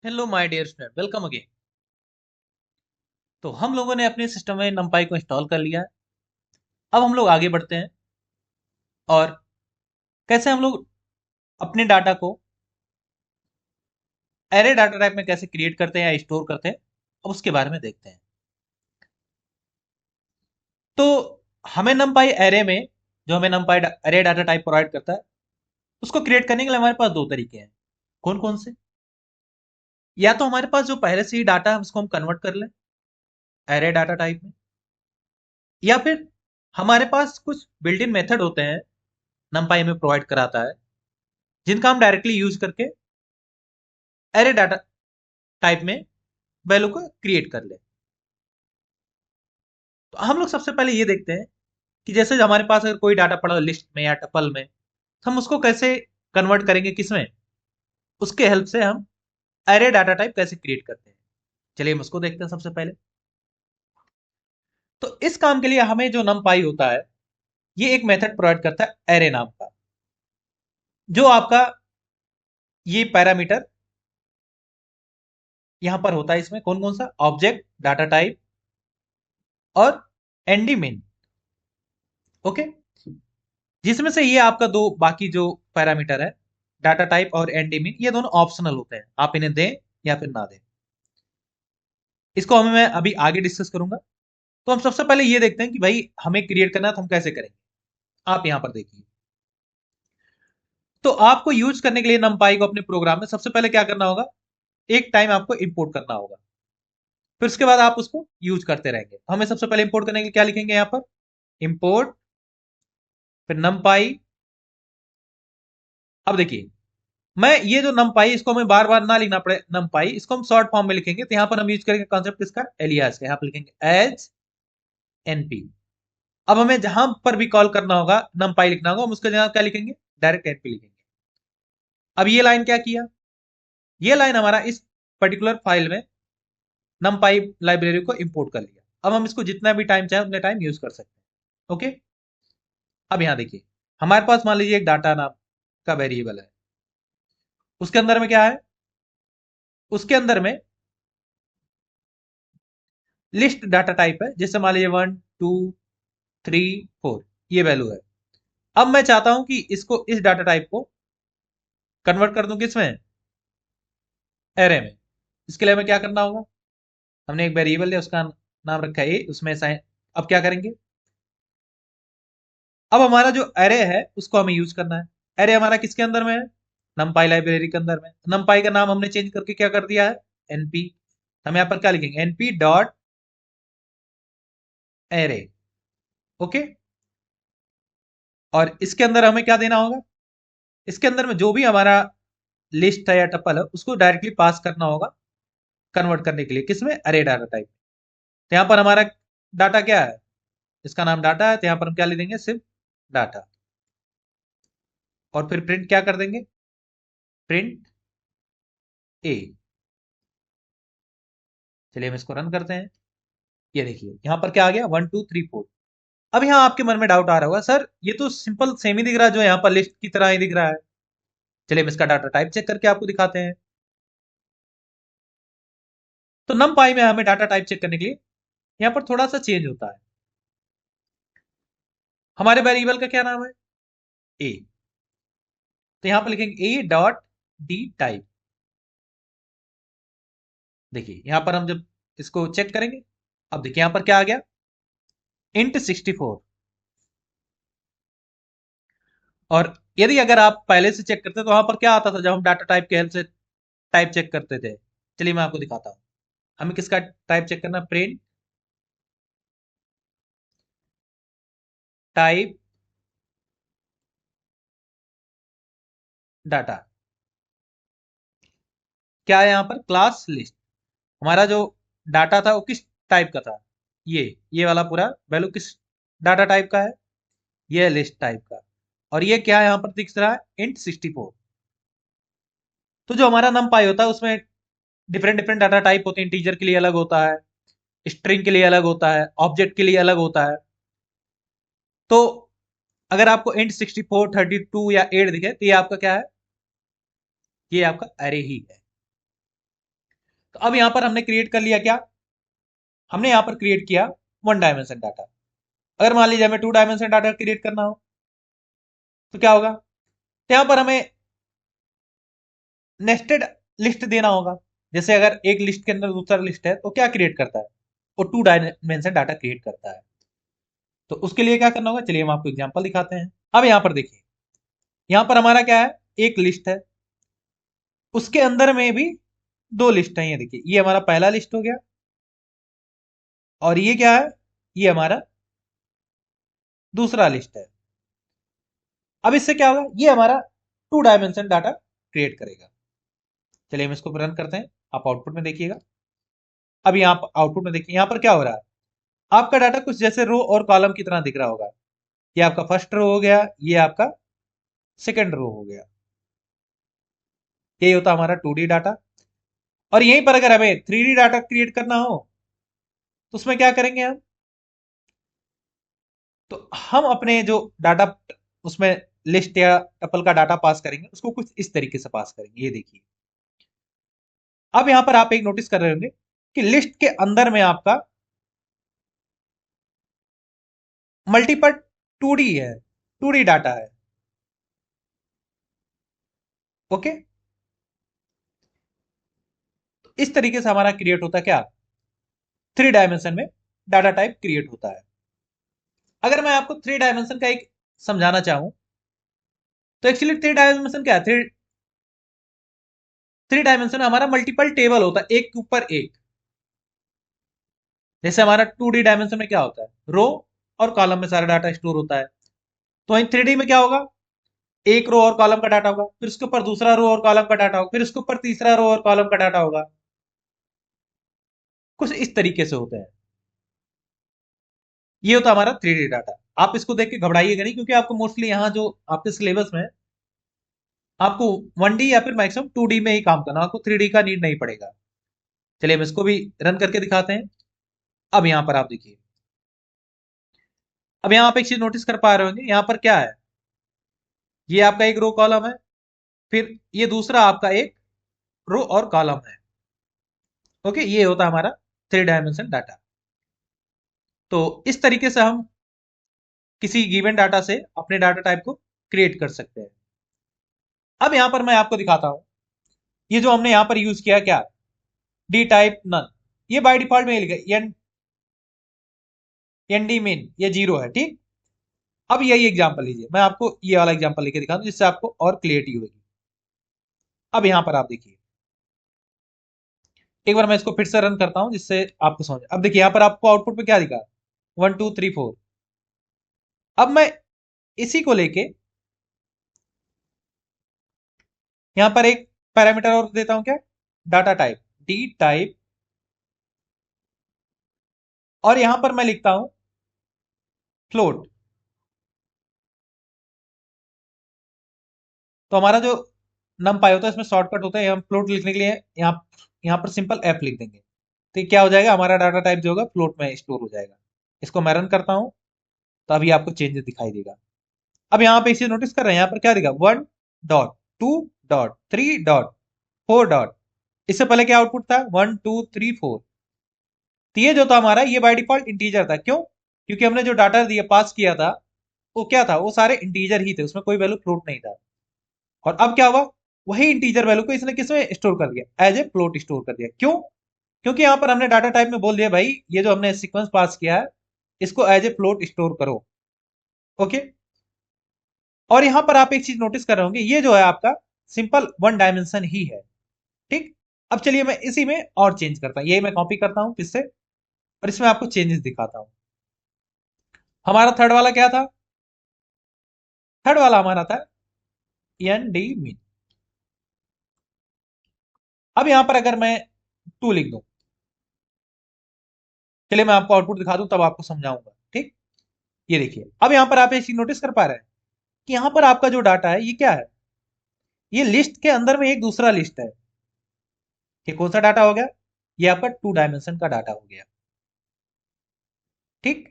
Hello my dear student, welcome again. तो हम लोगों ने अपने सिस्टम में numpy को इंस्टॉल कर लिया है। अब हम लोग आगे बढ़ते हैं और कैसे हम लोग अपने डाटा को एरे डाटा टाइप में कैसे क्रिएट करते हैं या स्टोर करते हैं, अब उसके बारे में देखते हैं। तो हमें numpy एरे में जो हमें numpy array data type provide करता है, उसको क्रिएट करने के लिए हमारे पास दो तरीके हैं। कौन कौन से? या तो हमारे पास जो पहले से ही डाटा है उसको हम कन्वर्ट कर लें एरे डाटा टाइप में, या फिर हमारे पास कुछ बिल्ट इन मेथड होते हैं numpy में प्रोवाइड कराता है, जिनका हम डायरेक्टली यूज करके एरे डाटा टाइप में वैल्यू को क्रिएट कर ले। तो हम लोग सबसे पहले ये देखते हैं कि जैसे हमारे पास अगर कोई डाटा पड़ा हो लिस्ट में या टपल में, तो हम उसको कैसे कन्वर्ट करेंगे, किसमें? उसके हेल्प से हम एरे डाटा टाइप कैसे क्रिएट करते हैं। चलिए हम उसको देखते हैं सबसे पहले। तो इस काम के लिए हमें जो numpy होता है, ये एक मेथड प्रोवाइड करता है एरे नाम का, जो आपका ये पैरामीटर यहां पर होता है। इसमें कौन कौन सा? ऑब्जेक्ट, डाटा टाइप और एनडी मेन। ओके, जिसमें से ये आपका दो बाकी जो पैरामीटर है, डाटा टाइप और एनडी, ये दोनों ऑप्शनल होते हैं, आप इन्हें दें या फिर ना दें। इसको हमें मैं अभी आगे डिस्कस करूंगा। तो हम सबसे पहले ये देखते हैं कि भाई हमें क्रिएट करना है तो हम कैसे करेंगे। आप यहां पर देखिए, तो आपको यूज करने के लिए numpy को अपने प्रोग्राम में सबसे पहले क्या करना होगा, एक टाइम आपको इंपोर्ट करना होगा, फिर उसके बाद आप उसको यूज करते रहेंगे। तो हमें सबसे पहले इंपोर्ट करने के लिए क्या लिखेंगे यहां पर? इंपोर्ट, फिर numpy। अब देखिए, मैं ये जो numpy, इसको हमें बार बार ना लिखना पड़े, numpy इसको हम शॉर्ट फॉर्म में लिखेंगे, तो यहां पर हम यूज करेंगे कॉन्सेप्ट किसका? एलियास का। यहां पर लिखेंगे एज एनपी। अब हमें जहां पर भी कॉल करना होगा, numpy लिखना होगा, हम उसके जगह क्या लिखेंगे? डायरेक्ट एनपी लिखेंगे। अब ये लाइन क्या किया? ये लाइन हमारा इस पर्टिकुलर फाइल में numpy लाइब्रेरी को इंपोर्ट कर लिया। अब हम इसको जितना भी टाइम चाहे उतने टाइम यूज कर सकते हैं। ओके, अब यहां देखिए, हमारे पास मान लीजिए एक डाटा नाम का वेरिएबल है। उसके अंदर में क्या है? उसके अंदर में लिस्ट डाटा टाइप है, जैसे मान लीजिए 1 2 3 4 ये वैल्यू है। अब मैं चाहता हूं कि इसको, इस डाटा टाइप को कन्वर्ट कर दूं किसमें? एरे में। इसके लिए हमें क्या करना होगा? हमने एक वेरिएबल लिया, उसका नाम रखा है ए, उसमें साइन। अब क्या करेंगे? अब हमारा जो एरे है उसको हमें यूज करना है। एरे हमारा किसके अंदर में है? numpy लाइब्रेरी के अंदर में। numpy का नाम हमने चेंज करके क्या कर दिया है? np। हम यहाँ पर क्या लिखेंगे? np dot array. ओके, और इसके अंदर हमें क्या देना होगा? इसके अंदर में जो भी हमारा लिस्ट है या टपल है, उसको डायरेक्टली पास करना होगा कन्वर्ट करने के लिए, किसमें? अरे डाटा टाइप। तो यहाँ पर हमारा डाटा क्या है? इसका नाम डाटा है, तो यहाँ पर हम क्या ले देंगे? सिर्फ डाटा। और फिर प्रिंट क्या कर देंगे? प्रिंट ए। चलिए हम इसको रन करते हैं। ये देखिए यहाँ पर क्या आ गया? 1 2 3 4। अब यहाँ आपके मन में डाउट आ रहा होगा, सर ये तो सिंपल सेम ही दिख रहा है, जो यहाँ पर लिस्ट की तरह ही दिख रहा है। चलिए हम इसका डाटा टाइप चेक करके आपको दिखाते हैं। तो numpy में हमें डाटा टाइप चेक करने के लिए यहाँ पर थोड़ा सा चेंज होता है। हमारे वेरिएबल का क्या नाम है? ए। तो यहाँ पर लिखेंगे ए डॉट डी टाइप। देखिए यहाँ पर हम जब इसको चेक करेंगे, अब देखिए यहाँ पर क्या आ गया? इंट 64। और यदि अगर आप पहले से चेक करते तो वहां पर क्या आता था जब हम डाटा टाइप के हेल्प से टाइप चेक करते थे? चलिए मैं आपको दिखाता हूँ। हमें किसका टाइप चेक करना? Print type data. क्या है यहाँ पर? Class list. हमारा जो डाटा था वो किस टाइप का था? ये वाला पूरा वैल्यू किस डाटा टाइप का है? ये लिस्ट टाइप का। और ये क्या है यहाँ पर दिख रहा है? इंट 64। तो जो हमारा numpy होता है उसमें डिफरेंट डिफरेंट डाटा टाइप होते हैं। इंटीजर के लिए अलग होता है, स्ट्रिंग के लिए अलग होता है, ऑब्जेक्ट के लिए अलग होता है। तो अगर आपको इंट 64 32 या 8 दिखे, तो ये आपका क्या है? ये आपका अरे ही है। तो अब यहां पर हमने क्रिएट कर लिया क्या, हमने यहां पर क्रिएट किया वन डायमेंशन डाटा। अगर मान लीजिए हमें टू डायमेंशन डाटा क्रिएट करना हो तो क्या होगा, तो यहां पर हमें नेस्टेड लिस्ट देना होगा। जैसे अगर एक लिस्ट के अंदर दूसरा लिस्ट है तो क्या क्रिएट करता है, वो टू डायमेंशन डाटा क्रिएट करता है। तो उसके लिए क्या करना होगा, चलिए हम आपको एग्जांपल दिखाते हैं। अब यहां पर देखिए, यहां पर हमारा क्या है, एक लिस्ट है, उसके अंदर में भी दो लिस्ट है। ये देखिए, ये हमारा पहला लिस्ट हो गया और ये क्या है, ये हमारा दूसरा लिस्ट है। अब इससे क्या होगा, ये हमारा टू डायमेंशन डाटा क्रिएट करेगा। चलिए हम इसको रन करते हैं, आप आउटपुट में देखिएगा। अब यहाँ आउटपुट में देखिए, यहाँ पर क्या हो रहा है, आपका डाटा कुछ जैसे रो और कॉलम की तरह दिख रहा होगा। ये आपका फर्स्ट रो हो गया, ये आपका सेकंड रो हो गया। यही होता हमारा 2D डाटा। और यहीं पर अगर हमें 3D डाटा क्रिएट करना हो तो उसमें क्या करेंगे हम, तो हम अपने जो डाटा उसमें लिस्ट या टपल का डाटा पास करेंगे, उसको कुछ इस तरीके से पास करेंगे। ये देखिए, अब यहां पर आप एक नोटिस कर रहे होंगे कि लिस्ट के अंदर में आपका मल्टीपल 2D है, 2D डाटा है। ओके, तो इस तरीके से हमारा क्रिएट होता है क्या, 3 डायमेंशन में डाटा टाइप क्रिएट होता है। अगर मैं आपको 3 डायमेंशन का एक समझाना चाहूं तो एक्चुअली 3 डायमेंशन क्या है, 3 डायमेंशन हमारा मल्टीपल टेबल होता है, एक के ऊपर एक। जैसे हमारा 2D डायमेंशन में क्या होता है, रो और कॉलम में सारा डाटा स्टोर होता है। तो वहीं 3D में क्या होगा, एक रो और कॉलम का डाटा होगा, फिर उसके ऊपर दूसरा रो और कॉलम का डाटा होगा, फिर उसके ऊपर तीसरा रो और कॉलम का डाटा होगा। कुछ इस तरीके से होते हैं। ये होता है हमारा 3D डाटा। आप इसको देख के घबराइएगा नहीं, क्योंकि आपको मोस्टली यहाँ जो आपके सिलेबस में आपको 1D या फिर मैक्सिमम 2D में ही काम करना, आपको 3D का नीड नहीं पड़ेगा। चलिए हम इसको भी रन करके दिखाते हैं। अब यहाँ पर आप देखिए, अब यहाँ आप एक चीज नोटिस कर पा रहे होंगे, यहाँ पर क्या है, ये आपका एक रो कॉलम है, फिर ये दूसरा आपका एक रो और कॉलम है। ओके, ये होता है हमारा 3 डायमेंशन डाटा। तो इस तरीके से हम किसी गिवन डाटा से अपने डाटा टाइप को क्रिएट कर सकते हैं। अब यहां पर मैं आपको दिखाता हूं, ये जो हमने यहां पर यूज किया क्या, डी टाइप नन, ये बाय डिफॉल्ट में लिखा एन डी मीन, ये 0 है। ठीक, अब यही एग्जांपल लीजिए, मैं आपको ये वाला एग्जांपल लेके दिखा दूं जिससे आपको और क्लियरिटी होगी। अब यहां पर आप देखिए, एक बार मैं इसको फिर से रन करता हूं जिससे आपको समझ। अब देखिए, यहां पर आपको आउटपुट में क्या दिखा, 1 2 3 4। अब मैं इसी को लेके यहां पर एक पैरामीटर और देता हूं क्या, डाटा टाइप, डी टाइप, और यहां पर मैं लिखता हूं फ्लोट। तो हमारा जो नमपाई होता है इसमें शॉर्टकट होता है, हम फ्लोट लिखने के लिए यहाँ यहाँ पर सिंपल एफ लिख देंगे। तो क्या हो जाएगा, हमारा डाटा टाइप जो होगा फ्लोट में स्टोर हो जाएगा। इसको मैं रन करता हूं तो अभी आपको चेंजेस दिखाई देगा। अब यहाँ पे इसे नोटिस कर रहे हैं, यहाँ पर क्या दिखा, 1 डॉट 2 डॉट 3 डॉट 4 डॉट। इससे पहले क्या आउटपुट था, 1 2 3 4। तो ये जो था हमारा, ये बाय डिफॉल्ट इंटीजर था। क्यों, क्योंकि हमने जो डाटा दिया पास किया था वो क्या था, वो सारे इंटीजर ही थे, उसमें कोई वैल्यू फ्लोट नहीं था। और अब क्या हुआ, वही इंटीजर वैल्यू को इसने किसमें स्टोर कर दिया, एज ए फ्लोट स्टोर कर दिया। क्यों, क्योंकि यहां पर हमने डाटा टाइप में बोल दिया भाई, ये जो हमने सीक्वेंस पास किया है इसको एज ए फ्लोट स्टोर करो। ओके, और यहां पर आप एक चीज नोटिस कर रहे होंगे, ये जो है आपका सिंपल 1 डायमेंशन ही है। ठीक, अब चलिए मैं इसी में और चेंज करता हूं, यही मैं कॉपी करता हूं फिर से, और इसमें आपको चेंजेस दिखाता हूं। हमारा थर्ड वाला क्या था, थर्ड वाला हमारा था एन डी मीन। अब यहां पर अगर मैं 2 लिख दूं, चलिए मैं आपको आउटपुट दिखा दूं तब आपको समझाऊंगा। ठीक, ये देखिए, अब यहां पर आप एक चीज नोटिस कर पा रहे हैं कि यहां पर आपका जो डाटा है ये क्या है, ये लिस्ट के अंदर में एक दूसरा लिस्ट है। ये कौन सा डाटा हो गया, ये आपका 2 डायमेंशन का डाटा हो गया। ठीक,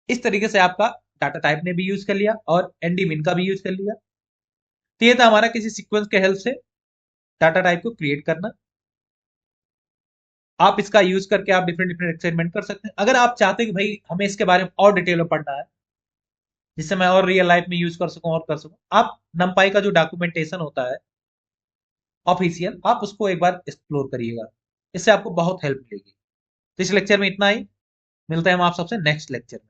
इस तरीके से आपका डाटा टाइप ने भी यूज कर लिया और एनडी मिन का भी यूज कर लिया। तो ये था हमारा किसी सीक्वेंस के हेल्प से डाटा टाइप को क्रिएट करना। आप इसका यूज करके आप डिफरेंट डिफरेंट एक्सपेरिमेंट कर सकते हैं। अगर आप चाहते हैं कि भाई हमें इसके बारे में और डिटेल में पढ़ना है, जिससे मैं और रियल लाइफ में यूज कर सकूं और कर सकूं, आप नमपाई का जो डॉक्यूमेंटेशन होता है ऑफिशियल, आप उसको एक बार एक्सप्लोर करिएगा। इससे आपको बहुत हेल्प मिलेगी। तो इस लेक्चर में इतना ही। मिलते हैं हम आप सबसे नेक्स्ट लेक्चर में।